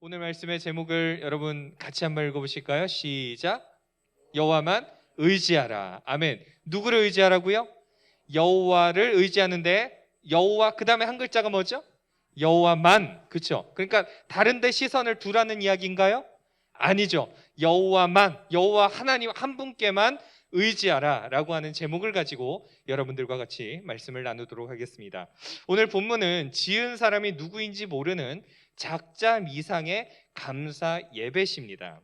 오늘 말씀의 제목을 여러분 같이 한번 읽어보실까요? 시작. 여호와만 의지하라. 아멘. 누구를 의지하라고요? 여호와를 의지하는데 여호와 그 다음에 한 글자가 뭐죠? 여호와만. 그렇죠? 그러니까 다른 데 시선을 두라는 이야기인가요? 아니죠. 여호와만, 여호와 하나님 한 분께만 의지하라 라고 하는 제목을 가지고 여러분들과 같이 말씀을 나누도록 하겠습니다. 오늘 본문은 지은 사람이 누구인지 모르는 작자 미상의 감사 예배십니다.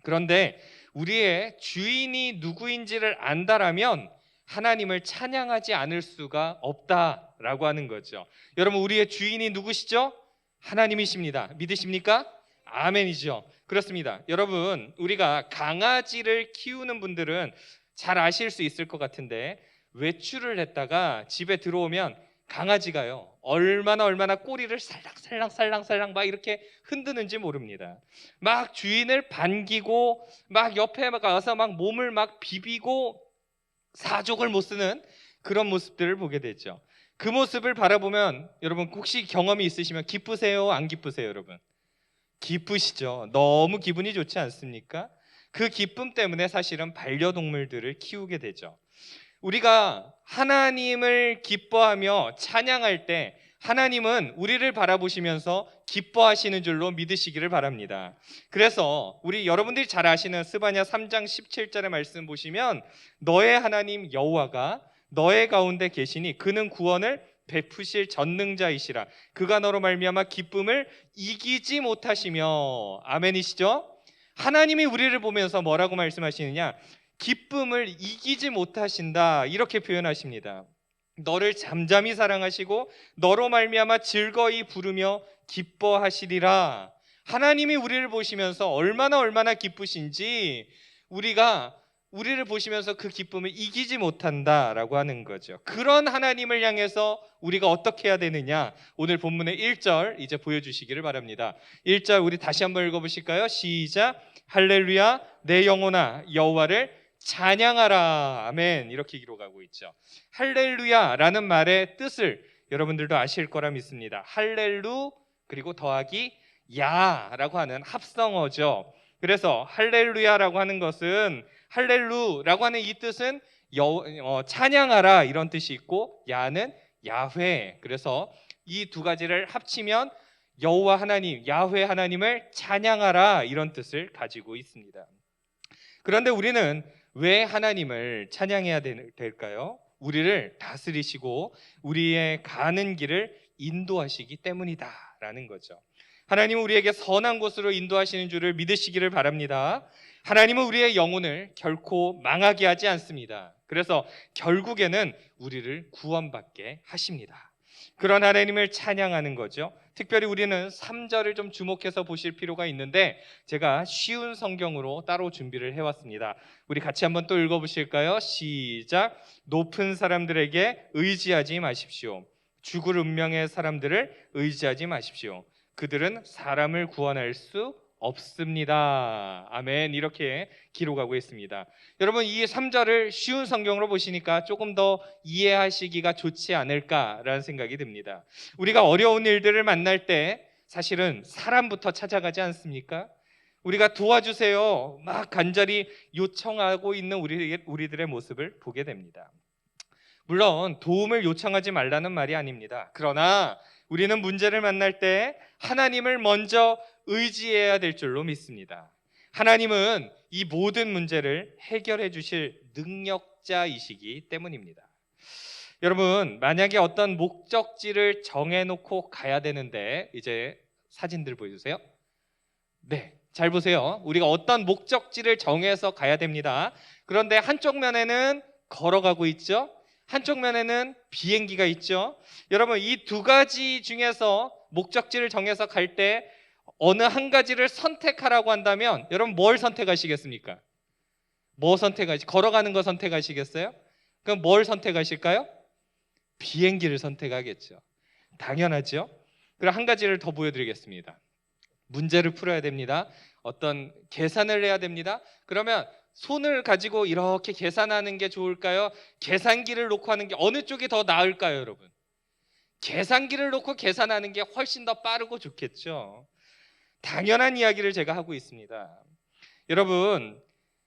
그런데 우리의 주인이 누구인지를 안다라면 하나님을 찬양하지 않을 수가 없다라고 하는 거죠. 여러분, 우리의 주인이 누구시죠? 하나님이십니다. 믿으십니까? 아멘이죠. 그렇습니다. 여러분, 우리가 강아지를 키우는 분들은 잘 아실 수 있을 것 같은데, 외출을 했다가 집에 들어오면 강아지가요 얼마나 꼬리를 살랑살랑 막 이렇게 흔드는지 모릅니다. 막 주인을 반기고 막 옆에 가서 막 몸을 막 비비고 사족을 못 쓰는 그런 모습들을 보게 되죠. 그 모습을 바라보면 여러분 혹시 경험이 있으시면 기쁘세요? 안 기쁘세요? 여러분 기쁘시죠? 너무 기분이 좋지 않습니까? 그 기쁨 때문에 사실은 반려동물들을 키우게 되죠. 우리가 하나님을 기뻐하며 찬양할 때 하나님은 우리를 바라보시면서 기뻐하시는 줄로 믿으시기를 바랍니다. 그래서 우리 여러분들이 잘 아시는 스바냐 3장 17절의 말씀 보시면 너의 하나님 여호와가 너의 가운데 계시니 그는 구원을 베푸실 전능자이시라. 그가 너로 말미암아 기쁨을 이기지 못하시며. 아멘이시죠? 하나님이 우리를 보면서 뭐라고 말씀하시느냐? 기쁨을 이기지 못하신다 이렇게 표현하십니다. 너를 잠잠히 사랑하시고 너로 말미암아 즐거이 부르며 기뻐하시리라. 하나님이 우리를 보시면서 얼마나 기쁘신지 우리를 보시면서 그 기쁨을 이기지 못한다라고 하는 거죠. 그런 하나님을 향해서 우리가 어떻게 해야 되느냐? 오늘 본문의 1절 이제 보여주시기를 바랍니다. 1절 우리 다시 한번 읽어보실까요? 시작. 할렐루야 내 영혼아 여호와를 찬양하라. 아멘. 이렇게 기록하고 있죠. 할렐루야라는 말의 뜻을 여러분들도 아실 거라 믿습니다. 할렐루 그리고 더하기 야라고 하는 합성어죠. 그래서 할렐루야라고 하는 것은 할렐루라고 하는 이 뜻은 찬양하라 이런 뜻이 있고 야는 야훼. 그래서 이 두 가지를 합치면 여호와 하나님, 야훼 하나님을 찬양하라 이런 뜻을 가지고 있습니다. 그런데 우리는 왜 하나님을 찬양해야 될까요? 우리를 다스리시고 우리의 가는 길을 인도하시기 때문이다라는 거죠. 하나님은 우리에게 선한 곳으로 인도하시는 줄을 믿으시기를 바랍니다. 하나님은 우리의 영혼을 결코 망하게 하지 않습니다. 그래서 결국에는 우리를 구원받게 하십니다. 그런 하나님을 찬양하는 거죠. 특별히 우리는 3절을 좀 주목해서 보실 필요가 있는데 제가 쉬운 성경으로 따로 준비를 해왔습니다. 우리 같이 한번 또 읽어보실까요? 시작. 높은 사람들에게 의지하지 마십시오. 죽을 운명의 사람들을 의지하지 마십시오. 그들은 사람을 구원할 수 없습니다. 아멘. 이렇게 기록하고 있습니다. 여러분 이 3절을 쉬운 성경으로 보시니까 조금 더 이해하시기가 좋지 않을까라는 생각이 듭니다. 우리가 어려운 일들을 만날 때 사실은 사람부터 찾아가지 않습니까? 우리가 도와주세요 막 간절히 요청하고 있는 우리들의 모습을 보게 됩니다. 물론 도움을 요청하지 말라는 말이 아닙니다. 그러나 우리는 문제를 만날 때 하나님을 먼저 의지해야 될 줄로 믿습니다. 하나님은 이 모든 문제를 해결해 주실 능력자이시기 때문입니다. 여러분 만약에 어떤 목적지를 정해놓고 가야 되는데 이제 사진들 보여주세요. 네, 잘 보세요. 우리가 어떤 목적지를 정해서 가야 됩니다. 그런데 한쪽 면에는 걸어가고 있죠. 한쪽 면에는 비행기가 있죠. 여러분 이 두 가지 중에서 목적지를 정해서 갈 때 어느 한 가지를 선택하라고 한다면 여러분 뭘 선택하시겠습니까? 걸어가는 거 선택하시겠어요? 그럼 뭘 선택하실까요? 비행기를 선택하겠죠. 당연하죠. 그럼 한 가지를 더 보여드리겠습니다. 문제를 풀어야 됩니다. 어떤 계산을 해야 됩니다. 그러면 손을 가지고 이렇게 계산하는 게 좋을까요? 계산기를 놓고 하는 게 어느 쪽이 더 나을까요, 여러분? 계산기를 놓고 계산하는 게 훨씬 더 빠르고 좋겠죠. 당연한 이야기를 제가 하고 있습니다. 여러분,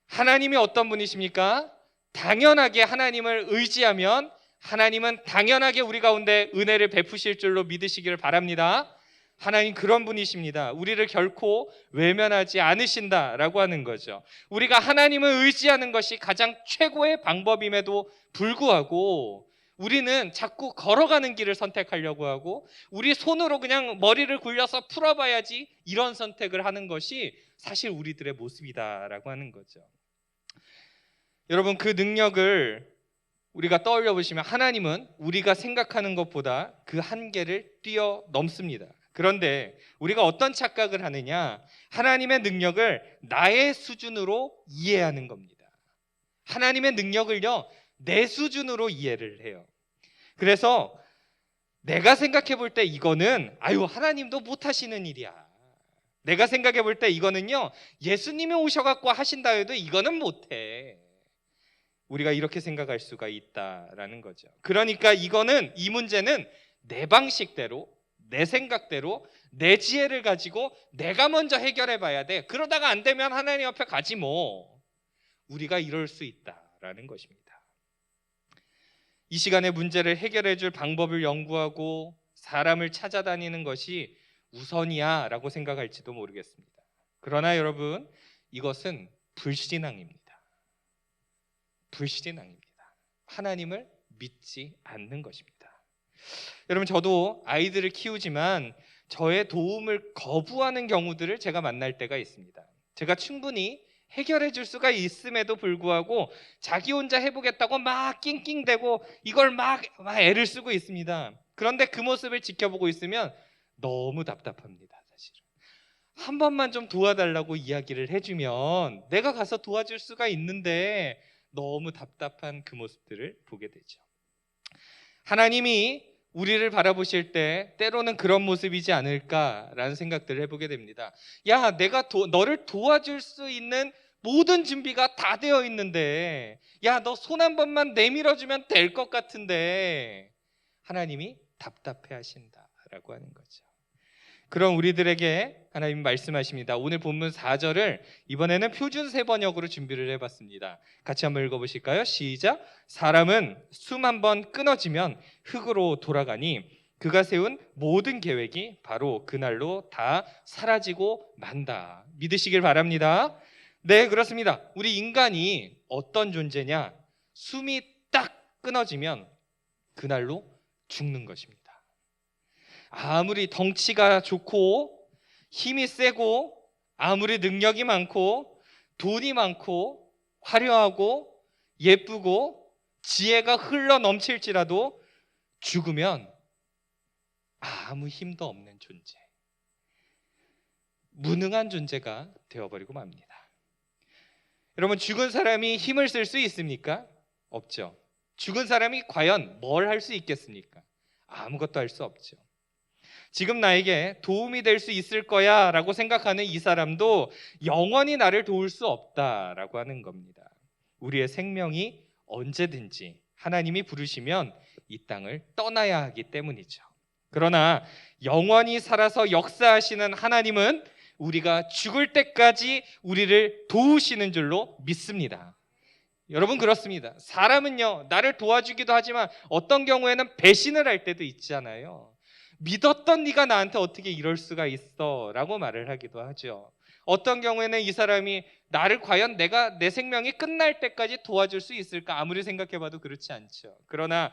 하나님이 어떤 분이십니까? 당연하게 하나님을 의지하면 하나님은 당연하게 우리 가운데 은혜를 베푸실 줄로 믿으시기를 바랍니다. 하나님 그런 분이십니다. 우리를 결코 외면하지 않으신다라고 하는 거죠. 우리가 하나님을 의지하는 것이 가장 최고의 방법임에도 불구하고 우리는 자꾸 걸어가는 길을 선택하려고 하고 우리 손으로 그냥 머리를 굴려서 풀어봐야지 이런 선택을 하는 것이 사실 우리들의 모습이다라고 하는 거죠. 여러분, 그 능력을 우리가 떠올려 보시면 하나님은 우리가 생각하는 것보다 그 한계를 뛰어넘습니다. 그런데 우리가 어떤 착각을 하느냐? 하나님의 능력을 나의 수준으로 이해하는 겁니다. 하나님의 능력을요, 내 수준으로 이해를 해요. 그래서 내가 생각해 볼 때 이거는 하나님도 못하시는 일이야. 내가 생각해 볼 때 이거는요, 예수님이 오셔갖고 하신다 해도 이거는 못해. 우리가 이렇게 생각할 수가 있다라는 거죠. 그러니까 이 문제는 내 방식대로, 내 생각대로, 내 지혜를 가지고 내가 먼저 해결해 봐야 돼. 그러다가 안 되면 하나님 앞에 가지 뭐. 우리가 이럴 수 있다라는 것입니다. 이 시간에 문제를 해결해 줄 방법을 연구하고 사람을 찾아다니는 것이 우선이야 라고 생각할지도 모르겠습니다. 그러나 여러분, 이것은 불신앙입니다. 불신앙입니다. 하나님을 믿지 않는 것입니다. 여러분, 저도 아이들을 키우지만 저의 도움을 거부하는 경우들을 제가 만날 때가 있습니다. 제가 충분히 해결해 줄 수가 있음에도 불구하고 자기 혼자 해보겠다고 막 낑낑대고 이걸 막 애를 쓰고 있습니다. 그런데 그 모습을 지켜보고 있으면 너무 답답합니다. 사실은 한 번만 좀 도와달라고 이야기를 해주면 내가 가서 도와줄 수가 있는데 너무 답답한 그 모습들을 보게 되죠. 하나님이 우리를 바라보실 때 때로는 그런 모습이지 않을까라는 생각들을 해보게 됩니다. 야, 내가 너를 도와줄 수 있는 모든 준비가 다 되어 있는데, 야, 너 손 한 번만 내밀어주면 될 것 같은데 하나님이 답답해 하신다라고 하는 거죠. 그럼 우리들에게 하나님 말씀하십니다. 오늘 본문 4절을 이번에는 표준 세번역으로 준비를 해봤습니다. 같이 한번 읽어보실까요? 시작. 사람은 숨 한 번 끊어지면 흙으로 돌아가니 그가 세운 모든 계획이 바로 그날로 다 사라지고 만다. 믿으시길 바랍니다. 네, 그렇습니다. 우리 인간이 어떤 존재냐? 숨이 딱 끊어지면 그날로 죽는 것입니다. 아무리 덩치가 좋고 힘이 세고 아무리 능력이 많고 돈이 많고 화려하고 예쁘고 지혜가 흘러 넘칠지라도 죽으면 아무 힘도 없는 존재, 무능한 존재가 되어버리고 맙니다. 여러분, 죽은 사람이 힘을 쓸 수 있습니까? 없죠. 죽은 사람이 과연 뭘 할 수 있겠습니까? 아무것도 할 수 없죠. 지금 나에게 도움이 될 수 있을 거야 라고 생각하는 이 사람도 영원히 나를 도울 수 없다라고 하는 겁니다. 우리의 생명이 언제든지 하나님이 부르시면 이 땅을 떠나야 하기 때문이죠. 그러나 영원히 살아서 역사하시는 하나님은 우리가 죽을 때까지 우리를 도우시는 줄로 믿습니다. 여러분, 그렇습니다. 사람은요, 나를 도와주기도 하지만 어떤 경우에는 배신을 할 때도 있잖아요. 믿었던 네가 나한테 어떻게 이럴 수가 있어 라고 말을 하기도 하죠. 어떤 경우에는 이 사람이 나를 과연 내 생명이 끝날 때까지 도와줄 수 있을까? 아무리 생각해봐도 그렇지 않죠. 그러나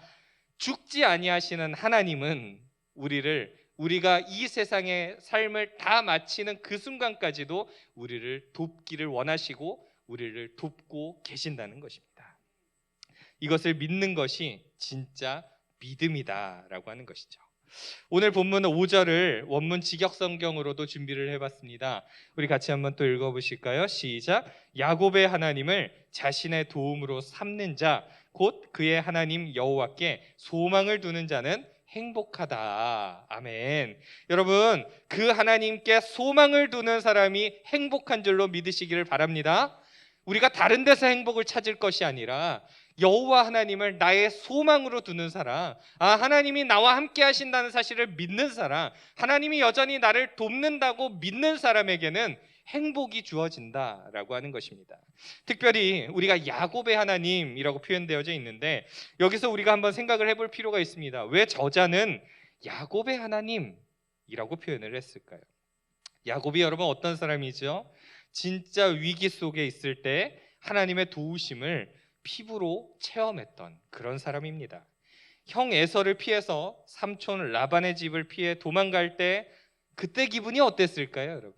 죽지 아니하시는 하나님은 우리가 이 세상의 삶을 다 마치는 그 순간까지도 우리를 돕기를 원하시고 우리를 돕고 계신다는 것입니다. 이것을 믿는 것이 진짜 믿음이다라고 하는 것이죠. 오늘 본문은 5절을 원문 직역성경으로도 준비를 해봤습니다. 우리 같이 한번 또 읽어보실까요? 시작. 야곱의 하나님을 자신의 도움으로 삼는 자, 곧 그의 하나님 여호와께 소망을 두는 자는 행복하다. 아멘. 여러분, 그 하나님께 소망을 두는 사람이 행복한 줄로 믿으시기를 바랍니다. 우리가 다른 데서 행복을 찾을 것이 아니라 여호와 하나님을 나의 소망으로 두는 사람, 하나님이 나와 함께 하신다는 사실을 믿는 사람, 하나님이 여전히 나를 돕는다고 믿는 사람에게는 행복이 주어진다라고 하는 것입니다. 특별히 우리가 야곱의 하나님이라고 표현되어져 있는데 여기서 우리가 한번 생각을 해볼 필요가 있습니다. 왜 저자는 야곱의 하나님이라고 표현을 했을까요? 야곱이 여러분 어떤 사람이죠? 진짜 위기 속에 있을 때 하나님의 도우심을 피부로 체험했던 그런 사람입니다. 형 에서를 피해서 삼촌 라반의 집을 피해 도망갈 때 그때 기분이 어땠을까요, 여러분?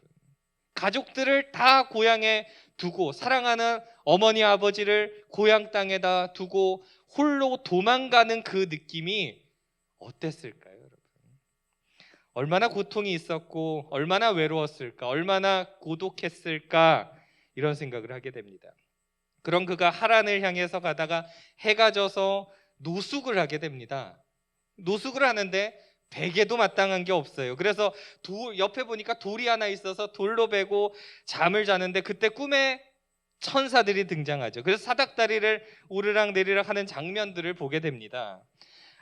가족들을 다 고향에 두고 사랑하는 어머니 아버지를 고향 땅에다 두고 홀로 도망가는 그 느낌이 어땠을까요, 여러분? 얼마나 고통이 있었고 얼마나 외로웠을까, 얼마나 고독했을까, 이런 생각을 하게 됩니다. 그런 그가 하란을 향해서 가다가 해가 져서 노숙을 하게 됩니다. 노숙을 하는데 베개도 마땅한 게 없어요. 그래서 옆에 보니까 돌이 하나 있어서 돌로 베고 잠을 자는데 그때 꿈에 천사들이 등장하죠. 그래서 사닥다리를 오르락 내리락 하는 장면들을 보게 됩니다.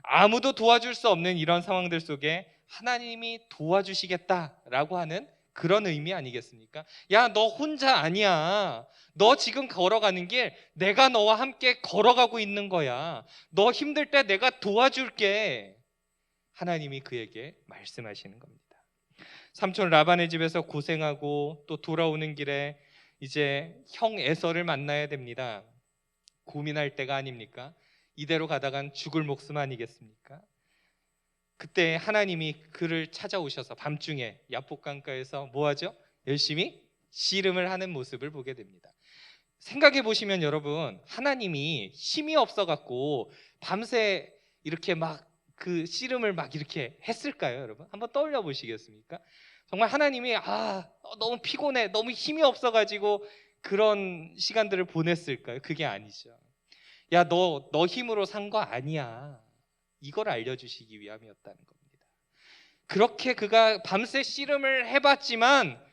아무도 도와줄 수 없는 이런 상황들 속에 하나님이 도와주시겠다라고 하는 그런 의미 아니겠습니까? 야, 너 혼자 아니야. 너 지금 걸어가는 길 내가 너와 함께 걸어가고 있는 거야. 너 힘들 때 내가 도와줄게. 하나님이 그에게 말씀하시는 겁니다. 삼촌 라반의 집에서 고생하고 또 돌아오는 길에 이제 형 에서를 만나야 됩니다. 고민할 때가 아닙니까? 이대로 가다간 죽을 목숨 아니겠습니까? 그때 하나님이 그를 찾아오셔서 밤중에 야복강가에서 뭐하죠? 열심히 씨름을 하는 모습을 보게 됩니다. 생각해 보시면 여러분, 하나님이 힘이 없어갖고 밤새 이렇게 막 그 씨름을 막 이렇게 했을까요, 여러분? 한번 떠올려 보시겠습니까? 정말 하나님이 너무 피곤해, 너무 힘이 없어가지고 그런 시간들을 보냈을까요? 그게 아니죠. 야, 너 힘으로 산 거 아니야. 이걸 알려주시기 위함이었다는 겁니다. 그렇게 그가 밤새 씨름을 해봤지만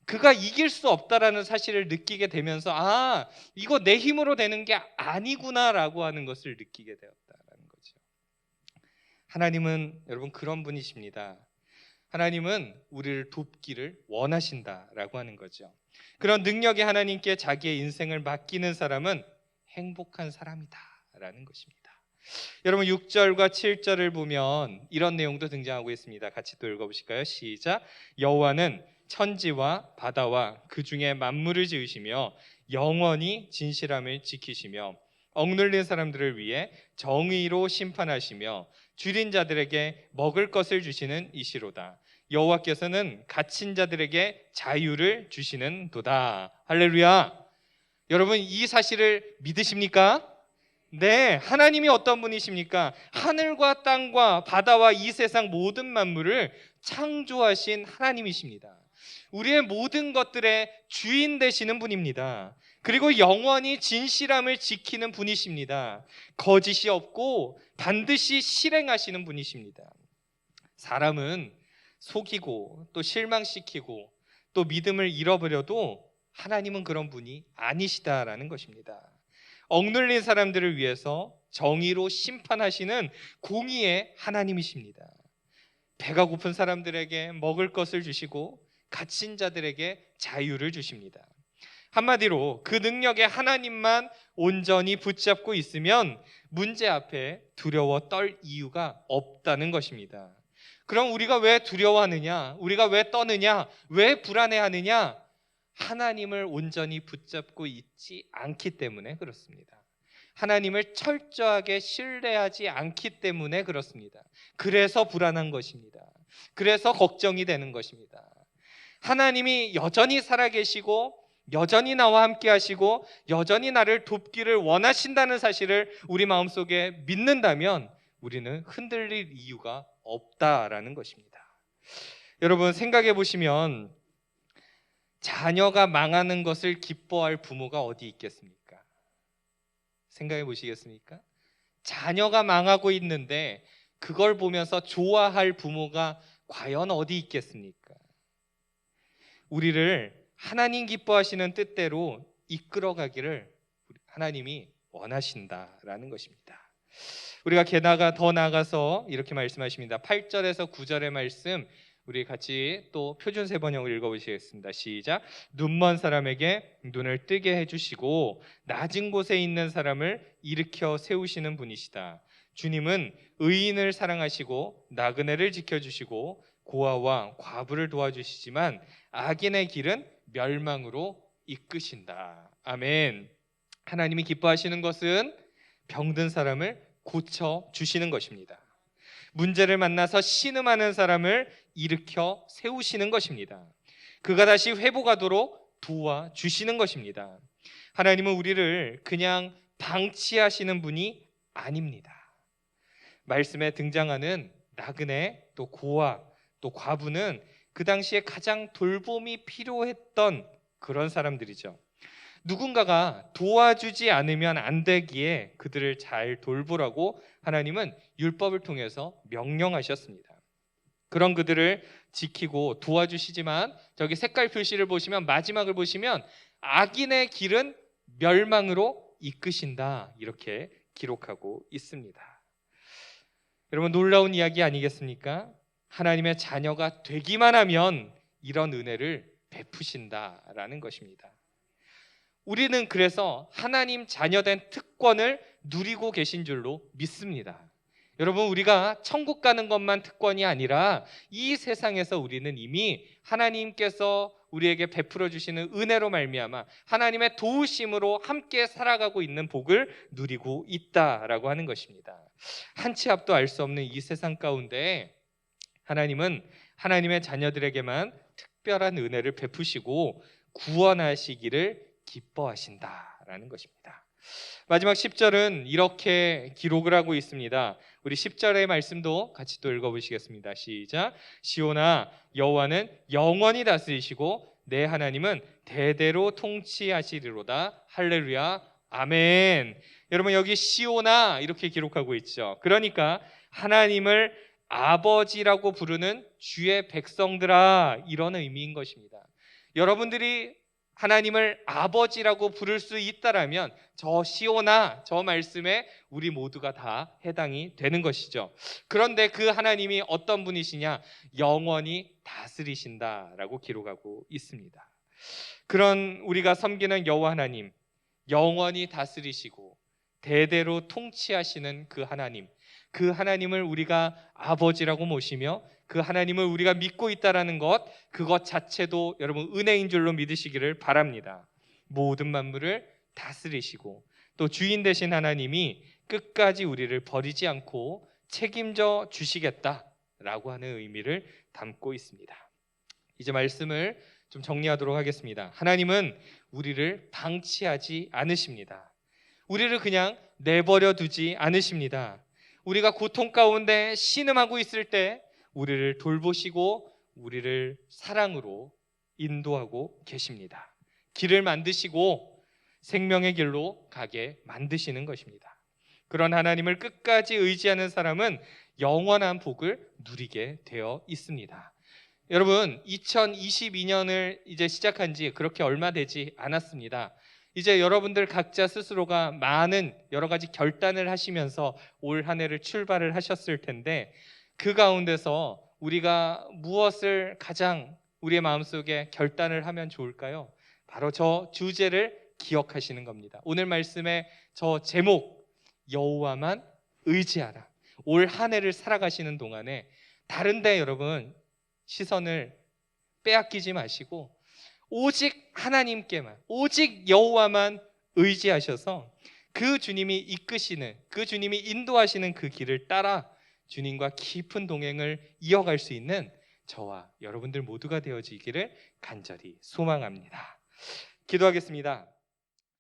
그가 이길 수 없다라는 사실을 느끼게 되면서 이거 내 힘으로 되는 게 아니구나라고 하는 것을 느끼게 되었다라는 거죠. 하나님은 여러분 그런 분이십니다. 하나님은 우리를 돕기를 원하신다라고 하는 거죠. 그런 능력의 하나님께 자기의 인생을 맡기는 사람은 행복한 사람이다라는 것입니다. 여러분 6절과 7절을 보면 이런 내용도 등장하고 있습니다. 같이 또 읽어보실까요? 시작. 여호와는 천지와 바다와 그 중에 만물을 지으시며 영원히 진실함을 지키시며 억눌린 사람들을 위해 정의로 심판하시며 줄인 자들에게 먹을 것을 주시는 이시로다. 여호와께서는 갇힌 자들에게 자유를 주시는 도다. 할렐루야. 여러분 이 사실을 믿으십니까? 네, 하나님이 어떤 분이십니까? 하늘과 땅과 바다와 이 세상 모든 만물을 창조하신 하나님이십니다. 우리의 모든 것들의 주인 되시는 분입니다. 그리고 영원히 진실함을 지키는 분이십니다. 거짓이 없고 반드시 실행하시는 분이십니다. 사람은 속이고 또 실망시키고 또 믿음을 잃어버려도 하나님은 그런 분이 아니시다라는 것입니다. 억눌린 사람들을 위해서 정의로 심판하시는 공의의 하나님이십니다. 배가 고픈 사람들에게 먹을 것을 주시고 갇힌 자들에게 자유를 주십니다. 한마디로 그 능력의 하나님만 온전히 붙잡고 있으면 문제 앞에 두려워 떨 이유가 없다는 것입니다. 그럼 우리가 왜 두려워하느냐? 우리가 왜 떠느냐? 왜 불안해하느냐? 하나님을 온전히 붙잡고 있지 않기 때문에 그렇습니다. 하나님을 철저하게 신뢰하지 않기 때문에 그렇습니다. 그래서 불안한 것입니다. 그래서 걱정이 되는 것입니다. 하나님이 여전히 살아계시고 여전히 나와 함께 하시고 여전히 나를 돕기를 원하신다는 사실을 우리 마음속에 믿는다면 우리는 흔들릴 이유가 없다라는 것입니다. 여러분 생각해 보시면 자녀가 망하는 것을 기뻐할 부모가 어디 있겠습니까? 생각해 보시겠습니까? 자녀가 망하고 있는데 그걸 보면서 좋아할 부모가 과연 어디 있겠습니까? 우리를 하나님 기뻐하시는 뜻대로 이끌어가기를 하나님이 원하신다라는 것입니다. 우리가 게다가 더 나아가서 이렇게 말씀하십니다. 8절에서 9절의 말씀 우리 같이 또 표준 세번역을 읽어보시겠습니다. 시작. 눈먼 사람에게 눈을 뜨게 해주시고 낮은 곳에 있는 사람을 일으켜 세우시는 분이시다. 주님은 의인을 사랑하시고 나그네를 지켜주시고 고아와 과부를 도와주시지만 악인의 길은 멸망으로 이끄신다. 아멘. 하나님이 기뻐하시는 것은 병든 사람을 고쳐주시는 것입니다. 문제를 만나서 신음하는 사람을 일으켜 세우시는 것입니다. 그가 다시 회복하도록 도와주시는 것입니다. 하나님은 우리를 그냥 방치하시는 분이 아닙니다. 말씀에 등장하는 나그네, 또 고아, 또 과부는 그 당시에 가장 돌봄이 필요했던 그런 사람들이죠. 누군가가 도와주지 않으면 안 되기에 그들을 잘 돌보라고 하나님은 율법을 통해서 명령하셨습니다. 그런 그들을 지키고 도와주시지만 저기 색깔 표시를 보시면 마지막을 보시면 악인의 길은 멸망으로 이끄신다 이렇게 기록하고 있습니다. 여러분 놀라운 이야기 아니겠습니까? 하나님의 자녀가 되기만 하면 이런 은혜를 베푸신다라는 것입니다. 우리는 그래서 하나님 자녀된 특권을 누리고 계신 줄로 믿습니다. 여러분 우리가 천국 가는 것만 특권이 아니라 이 세상에서 우리는 이미 하나님께서 우리에게 베풀어 주시는 은혜로 말미암아 하나님의 도우심으로 함께 살아가고 있는 복을 누리고 있다라고 하는 것입니다. 한 치 앞도 알 수 없는 이 세상 가운데 하나님은 하나님의 자녀들에게만 특별한 은혜를 베푸시고 구원하시기를 기뻐하신다라는 것입니다. 마지막 10절은 이렇게 기록을 하고 있습니다. 우리 10절의 말씀도 같이 또 읽어보시겠습니다. 시작. 시온아 여호와는 영원히 다스리시고 내 하나님은 대대로 통치하시리로다. 할렐루야 아멘. 여러분 여기 시온아 이렇게 기록하고 있죠. 그러니까 하나님을 아버지라고 부르는 주의 백성들아 이런 의미인 것입니다. 여러분들이 하나님을 아버지라고 부를 수 있다라면 저 시온아 저 말씀에 우리 모두가 다 해당이 되는 것이죠. 그런데 그 하나님이 어떤 분이시냐? 영원히 다스리신다라고 기록하고 있습니다. 그런 우리가 섬기는 여호와 하나님, 영원히 다스리시고 대대로 통치하시는 그 하나님, 그 하나님을 우리가 아버지라고 모시며 그 하나님을 우리가 믿고 있다라는 것, 그것 자체도 여러분 은혜인 줄로 믿으시기를 바랍니다. 모든 만물을 다스리시고 또 주인 되신 하나님이 끝까지 우리를 버리지 않고 책임져 주시겠다라고 하는 의미를 담고 있습니다. 이제 말씀을 좀 정리하도록 하겠습니다. 하나님은 우리를 방치하지 않으십니다. 우리를 그냥 내버려 두지 않으십니다. 우리가 고통 가운데 신음하고 있을 때 우리를 돌보시고 우리를 사랑으로 인도하고 계십니다. 길을 만드시고 생명의 길로 가게 만드시는 것입니다. 그런 하나님을 끝까지 의지하는 사람은 영원한 복을 누리게 되어 있습니다. 여러분 2022년을 이제 시작한 지 그렇게 얼마 되지 않았습니다. 이제 여러분들 각자 스스로가 많은 여러 가지 결단을 하시면서 올 한 해를 출발을 하셨을 텐데 그 가운데서 우리가 무엇을 가장 우리의 마음속에 결단을 하면 좋을까요? 바로 저 주제를 기억하시는 겁니다. 오늘 말씀의 저 제목 여호와만 의지하라. 올 한 해를 살아가시는 동안에 다른 데 여러분 시선을 빼앗기지 마시고 오직 하나님께만 오직 여호와만 의지하셔서 그 주님이 이끄시는 그 주님이 인도하시는 그 길을 따라 주님과 깊은 동행을 이어갈 수 있는 저와 여러분들 모두가 되어지기를 간절히 소망합니다. 기도하겠습니다.